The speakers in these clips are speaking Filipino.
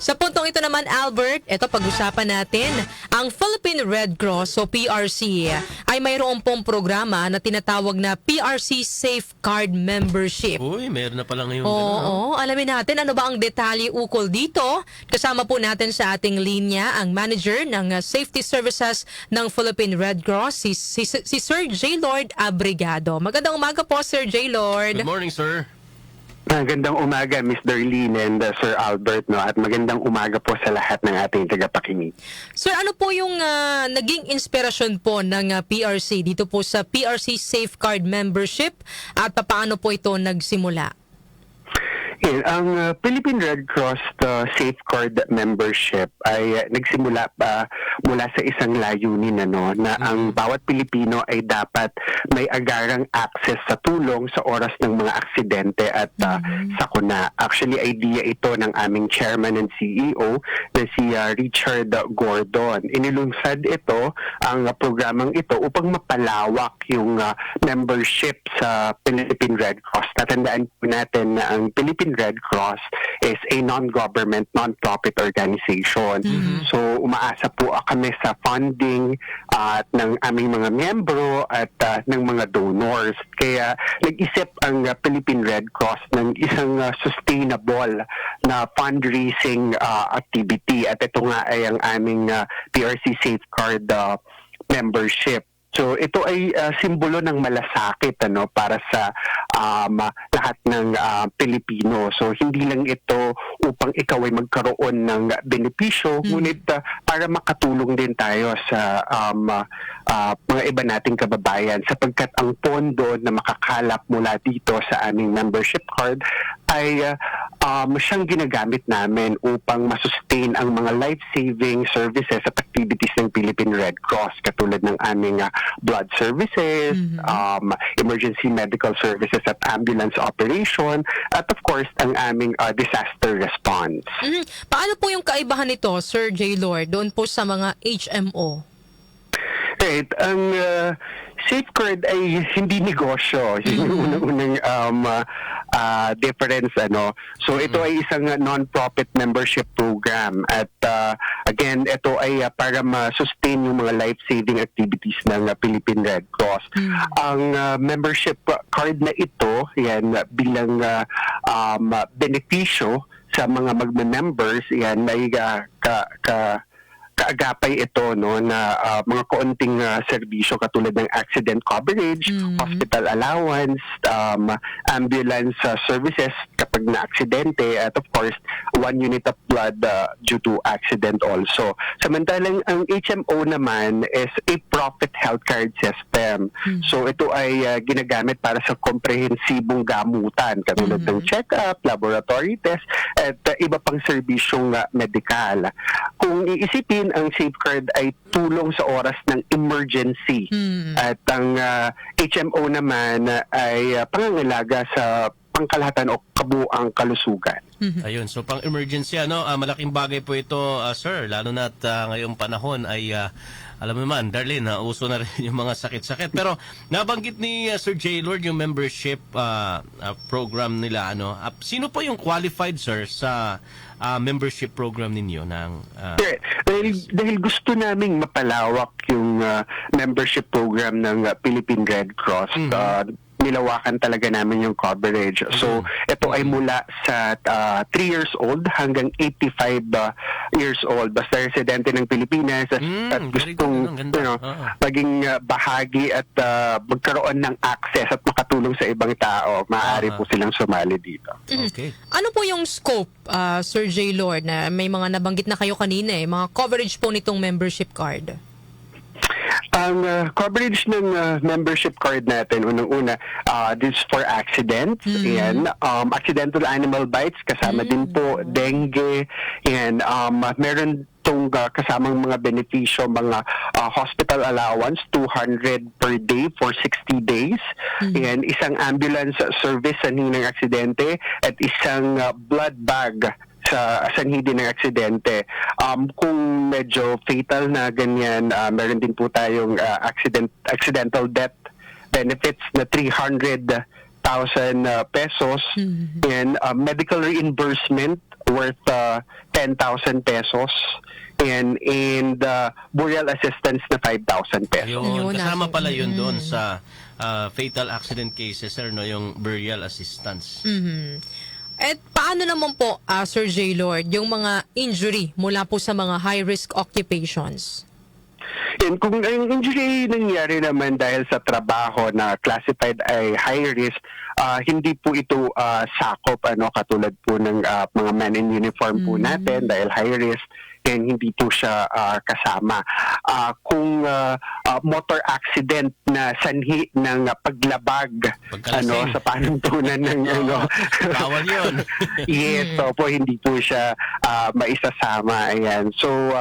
Sa puntong ito naman, Albert, ito pag-usapan natin, ang Philippine Red Cross o PRC ay mayroon pong programa na tinatawag na PRC Safeguard Membership. Uy, meron na pala ngayon. Oo, alamin natin ano ba ang detalye ukol dito. Kasama po natin sa ating linya ang manager ng Safety Services ng Philippine Red Cross, si Sir J. Lord Abrigado. Magandang umaga po, Sir J. Lord. Good morning, sir. Magandang umaga, Ms. Darlene and Sir Albert, no? At magandang umaga po sa lahat ng ating tagapakinig. Sir, ano po yung naging inspirasyon po ng PRC dito po sa PRC Safeguard Membership at paano po ito nagsimula? Ang Philippine Red Cross Safeguard Membership ay nagsimula pa mula sa isang layunin na ang bawat Pilipino ay dapat may agarang access sa tulong sa oras ng mga aksidente at sakuna. Actually, idea ito ng aming chairman and CEO na si Richard Gordon. Inilunsad ito, ang programang ito, upang mapalawak yung membership sa Philippine Red Cross. Tatandaan po natin na ang Philippine Red Cross is a non-government, non-profit organization. So, umaasa po kami sa funding at ng aming mga miyembro at ng mga donors. Kaya nag-isip ang Philippine Red Cross ng isang sustainable na fundraising activity. At ito nga ay ang aming PRC Safeguard membership. So ito ay simbolo ng malasakit para sa lahat ng Pilipino. So hindi lang ito upang ikaw ay magkaroon ng benepisyo, ngunit para makatulong din tayo sa mga iba nating kababayan, sapagkat ang pondo na makakalap mula dito sa aming membership card ay siyang ginagamit namin upang masustain ang mga life-saving services at activities ng Philippine Red Cross, katulad ng aming blood services, emergency medical services at ambulance operation, at of course, ang aming disaster response. Paano po yung kaibahan nito, Sir J. Lord, doon po sa mga HMO? Right. Ang safeguard ay hindi negosyo. Yun yung unang difference. So ito ay isang non-profit membership program. At again, ito ay para ma-sustain yung mga life-saving activities ng Philippine Red Cross. Ang membership card na ito, yan, bilang benepisyo sa mga magme-members, yan, ay kaagapay ito na mga kaunting serbisyo katulad ng accident coverage, hospital allowance, ambulance services kapag na-aksidente, at of course, 1 unit of blood due to accident also. Samantalang ang HMO naman is a profit health card system. So ito ay ginagamit para sa komprehensibong gamutan katulad ng check-up, laboratory test, at iba pang serbisyong medikal. Kung iisipin, ang safeguard ay tulong sa oras ng emergency. At ang HMO naman ay pangangalaga sa pangkalahatan o kabuang kalusugan. Ayun, so pang emergency, malaking bagay po ito, sir, lalo na at ngayong panahon ay alam mo naman, Darlene, uso na rin yung mga sakit-sakit. Pero nabanggit ni Sir J. Lord yung membership program nila. Sino po yung qualified, sir, sa membership program ninyo? Dahil gusto naming mapalawak yung membership program ng Philippine Red Cross, nilawakan talaga namin yung coverage. So, ito ay mula sa 3 years old hanggang 85 years old. Basta residente ng Pilipinas at gustong maging bahagi at magkaroon ng access at makatulong sa ibang tao, maaari po silang sumali dito. Okay. Ano po yung scope, Sir J. Lord, na may mga nabanggit na kayo kanina, mga coverage po nitong membership card? Ang coverage ng membership card natin, unang-una, this is for accidents. Yan, accidental animal bites, kasama din po dengue. Yan, meron itong kasamang mga benepisyo, mga hospital allowance, 200 per day for 60 days. Yan, isang ambulance service sa ng aksidente, at isang blood bag sa sanhi din ng aksidente. Kung medyo fatal na ganyan, meron din po tayong accidental death benefits na 300,000 pesos, and medical reimbursement worth 10,000 pesos and burial assistance na 5,000 pesos. Yun, kasama pala yun doon Mm-hmm. sa fatal accident cases, sir, no, yung burial assistance. At paano naman po, Sir J. Lord, yung mga injury mula po sa mga high-risk occupations? And kung ang injury nangyari naman dahil sa trabaho na classified ay high risk, hindi po ito sakop katulad po ng mga men in uniform po natin dahil high risk and hindi po siya kasama. Kung motor accident na sanhi ng paglabag Pagkalasing. sa panuntunan ng Bawal yun. Yes, so po hindi po siya maisasama. Ayan. So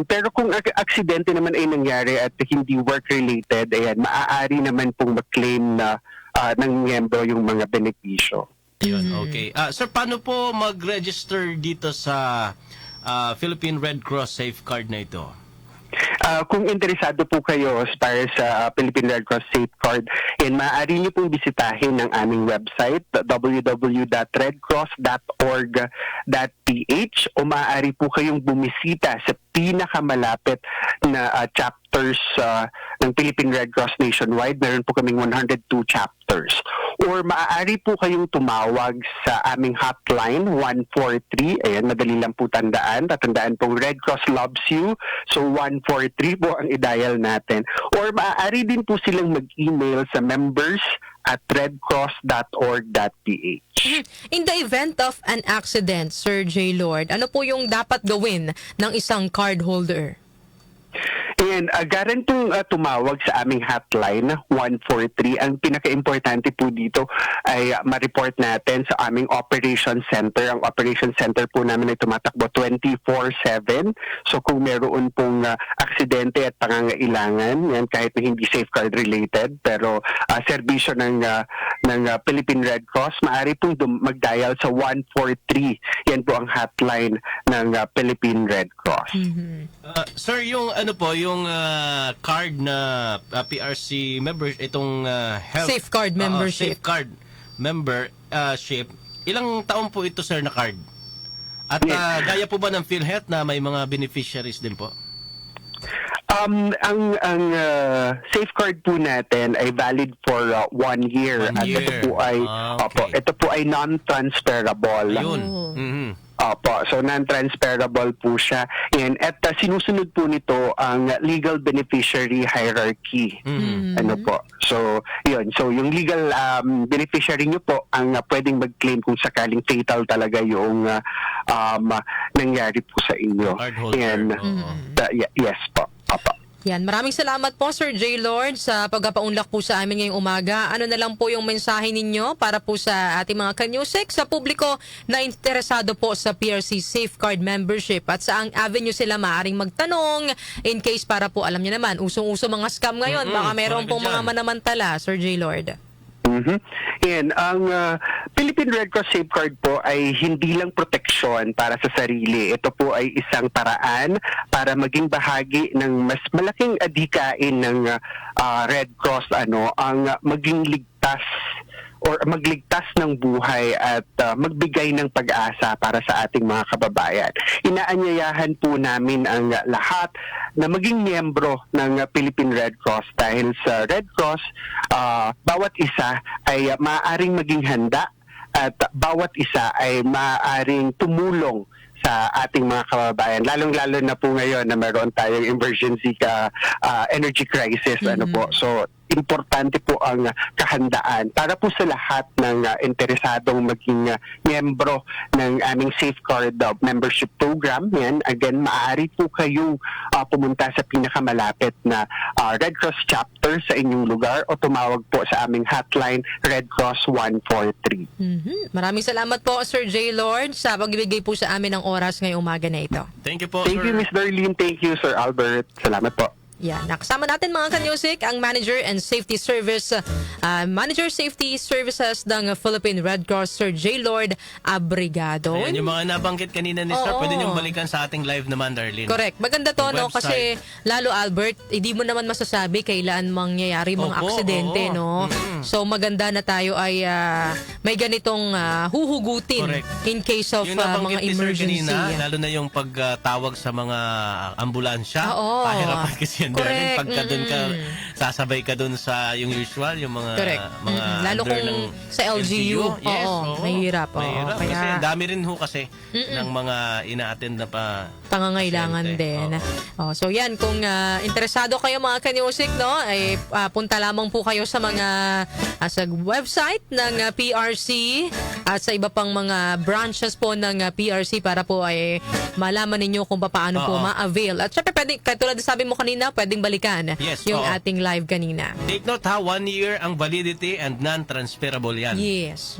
pero kung aksidente naman ay nangyari at hindi work-related, ayan, maaari naman pong mag-claim na ng miyembro yung mga benepisyo. Yun, okay. Sir, paano po mag-register dito sa Philippine Red Cross Safeguard na ito? Kung interesado po kayo para sa Philippine Red Cross Safeguard, maaari niyo pong bisitahin ang aming website www.redcross.org.ph o maaari po kayong bumisita sa pinakamalapit na chapters ng Philippine Red Cross nationwide. Meron po kaming 102 chapters. Or maaari po kayong tumawag sa aming hotline 143. Ayan, madali lang po tandaan. Tatandaan pong Red Cross loves you. So 143 po ang i-dial natin. Or maaari din po silang mag-email sa members@redcross.org.ph. In the event of an accident, Sir J. Lord, ano po yung dapat gawin ng isang card holder? And agaran pong tumawag sa aming hotline 143. Ang pinaka-importante po dito ay ma-report natin sa aming operation center. Ang operation center po namin ay tumatakbo 24/7. So kung meron pong aksidente at pangangailangan, yan kahit na hindi safeguard related, pero serbisyo ng Philippine Red Cross, maaari pong mag-dial sa 143. Yan po ang hotline ng Philippine Red Cross. Sir, yung yung card na PRC member, itong health Safeguard membership. Safeguard membership, ilang taon po ito, sir, na card? At gaya po ba ng PhilHealth na may mga beneficiaries din po? Ang safeguard po natin ay valid for 1 year. 1 At year. ito po ay non-transferable. Ayun. Opo, so non-transferable po siya. At sinusunod po nito ang legal beneficiary hierarchy. Ano po? So, yun. So, yung legal beneficiary nyo po ang pwedeng mag-claim kung sakaling fatal talaga yung nangyari po sa inyo. Cardholder. Yes po. Opo. Yan, maraming salamat po, Sir J. Lord, sa pagpapaunlak po sa amin ngayong umaga. Ano na lang po yung mensahe ninyo para po sa ating mga kanyusik, sa publiko na interesado po sa PRC Safeguard membership at saang avenue sila maaaring magtanong in case para po, alam niyo naman, usong-uso mga scam ngayon. Baka meron pong mga manamantala, Sir J. Lord. Yan, ang Philippine Red Cross Safeguard po ay hindi lang proteksyon para sa sarili. Ito po ay isang paraan para maging bahagi ng mas malaking adhikain ng Red Cross, ang maging ligtas or magligtas ng buhay at magbigay ng pag-asa para sa ating mga kababayan. Inaanyayahan po namin ang lahat na maging miyembro ng Philippine Red Cross dahil sa Red Cross, bawat isa ay maaaring maging handa at bawat isa ay maaaring tumulong sa ating mga kababayan. Lalong-lalo na po ngayon na meron tayong emergency energy crisis. So, importante po ang kahandaan para po sa lahat ng interesadong maging miyembro ng aming Safeguard membership program. Yan, again, maaari po kayong pumunta sa pinakamalapit na Red Cross chapter sa inyong lugar o tumawag po sa aming hotline Red Cross 143. Maraming salamat po, Sir J. Lord, sa pagbibigay po sa amin ng oras ngayong umaga na ito. Thank you po, Thank sir. you, Ms. Darlene. Thank you, Sir Albert. Salamat po. Yan, nakasama natin mga ka-music ang Manager and Safety Service Manager Safety Services ng Philippine Red Cross, Sir J. Lord Abrigado. Ayan, yung mga nabanggit kanina ni Sir, Oo. pwede niyong balikan sa ating live naman, Darlene. Correct. Maganda to, Yung no? Kasi lalo, Albert, hindi mo naman masasabi kailan mangyayari mga Opo, aksidente, oo. no? So, maganda na tayo ay may ganitong huhugutin Correct. in case of Yung nabanggit mga ni Sir emergency. kanina, lalo na yung pagtawag sa mga ambulansya. Oo. Pahirapan kasi yan, Darlene. Correct. Pagka doon ka, sasabay ka doon sa yung usual, yung mga Correct. mga Lalo under kung ng sa LGU. Yes, Oo, mahirap. Oo, Mahirap. kaya- Kasi ang dami rin ho kasi ng mga ina-attend na pa Pangangailangan pasyente. din. So yan, kung interesado kayo mga ka-music, no, ay punta lamang po kayo sa mga sa website ng PRC at sa iba pang mga branches po ng PRC para po ay malaman ninyo kung paano po Oo. ma-avail. At syempre, pwede, katulad na sabi mo kanina, pwedeng balikan Yes, yung oo. ating live kanina. Take note ha, 1 year ang validity and non-transferable yan. Yes.